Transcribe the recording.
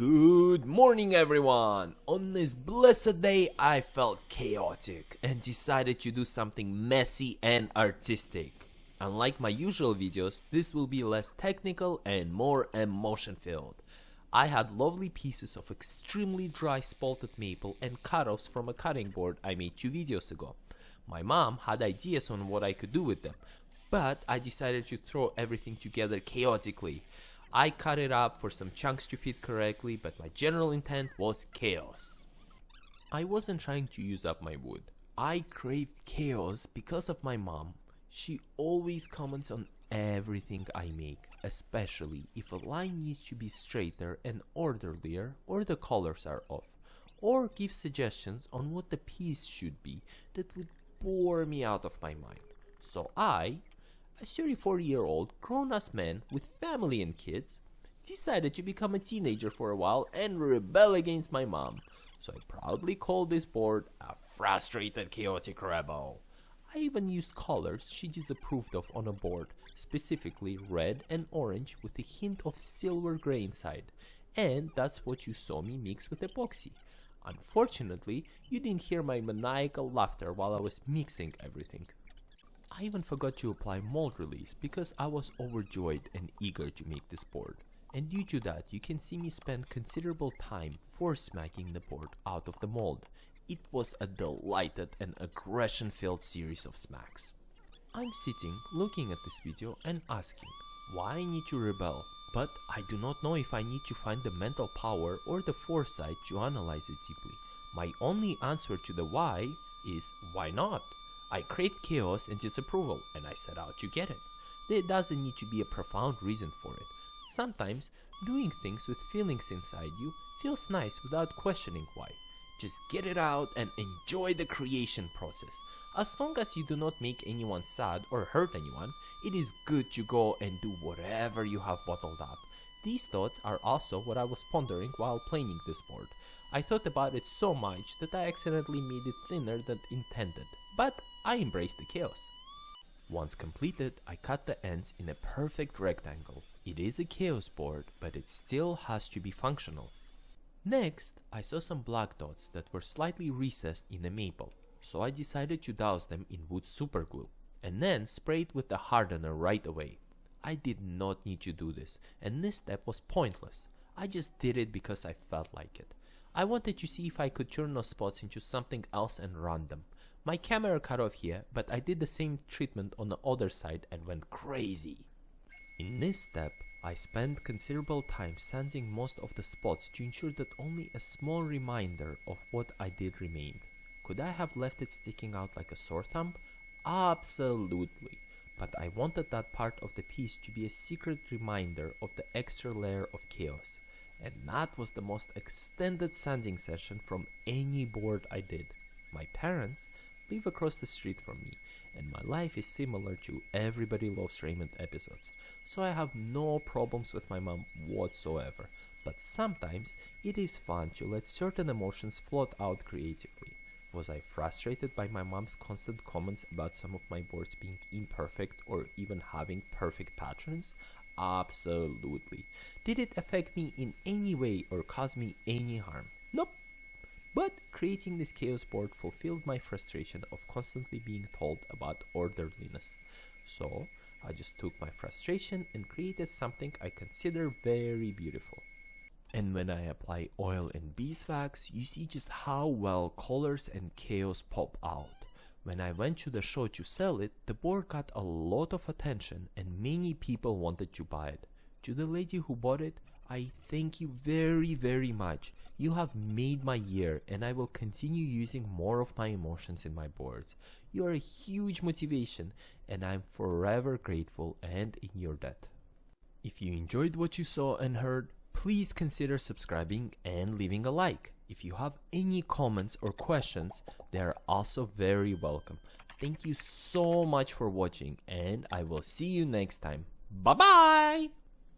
Good morning, everyone! On this blessed day, I felt chaotic and decided to do something messy and artistic. Unlike my usual videos, this will be less technical and more emotion-filled. I had lovely pieces of extremely dry spalted maple and cut-offs from a cutting board I made 2 videos ago. My mom had ideas on what I could do with them, but I decided to throw everything together chaotically. I cut it up for some chunks to fit correctly, but my general intent was chaos. I wasn't trying to use up my wood. I craved chaos because of my mom. She always comments on everything I make, especially if a line needs to be straighter and orderlier or the colors are off, or gives suggestions on what the piece should be that would bore me out of my mind. So a 34-year-old grown-ass man with family and kids, decided to become a teenager for a while and rebel against my mom. So I proudly called this board a frustrated chaotic rebel. I even used colors she disapproved of on a board, specifically red and orange with a hint of silver gray inside, and that's what you saw me mix with epoxy. Unfortunately, you didn't hear my maniacal laughter while I was mixing everything. I even forgot to apply mold release because I was overjoyed and eager to make this board. And due to that, you can see me spend considerable time force smacking the board out of the mold. It was a delighted and aggression-filled series of smacks. I'm sitting looking at this video and asking why I need to rebel, but I do not know if I need to find the mental power or the foresight to analyze it deeply. My only answer to the why is why not? I craved chaos and disapproval, and I set out to get it. There doesn't need to be a profound reason for it. Sometimes, doing things with feelings inside you feels nice without questioning why. Just get it out and enjoy the creation process. As long as you do not make anyone sad or hurt anyone, it is good to go and do whatever you have bottled up. These thoughts are also what I was pondering while planing this board. I thought about it so much that I accidentally made it thinner than intended, but I embraced the chaos. Once completed, I cut the ends in a perfect rectangle. It is a chaos board, but it still has to be functional. Next, I saw some black dots that were slightly recessed in the maple, so I decided to douse them in wood superglue, and then spray it with the hardener right away. I did not need to do this, and this step was pointless. I just did it because I felt like it. I wanted to see if I could turn those spots into something else and run them. My camera cut off here, but I did the same treatment on the other side and went crazy. In this step, I spent considerable time sanding most of the spots to ensure that only a small reminder of what I did remained. Could I have left it sticking out like a sore thumb? Absolutely. But I wanted that part of the piece to be a secret reminder of the extra layer of chaos. And that was the most extended sanding session from any board I did. My parents live across the street from me, and my life is similar to Everybody Loves Raymond episodes, so I have no problems with my mom whatsoever. But sometimes it is fun to let certain emotions float out creatively. Was I frustrated by my mom's constant comments about some of my boards being imperfect or even having perfect patterns? Absolutely. Did it affect me in any way or cause me any harm? Nope. But creating this chaos board fulfilled my frustration of constantly being told about orderliness. So I just took my frustration and created something I consider very beautiful. And when I apply oil and beeswax, you see just how well colors and chaos pop out. When I went to the show to sell it, the board got a lot of attention and many people wanted to buy it. To the lady who bought it, I thank you very, very much. You have made my year, and I will continue using more of my emotions in my boards. You are a huge motivation, and I'm forever grateful and in your debt. If you enjoyed what you saw and heard, please consider subscribing and leaving a like. If you have any comments or questions, they are also very welcome. Thank you so much for watching, and I will see you next time. Bye-bye!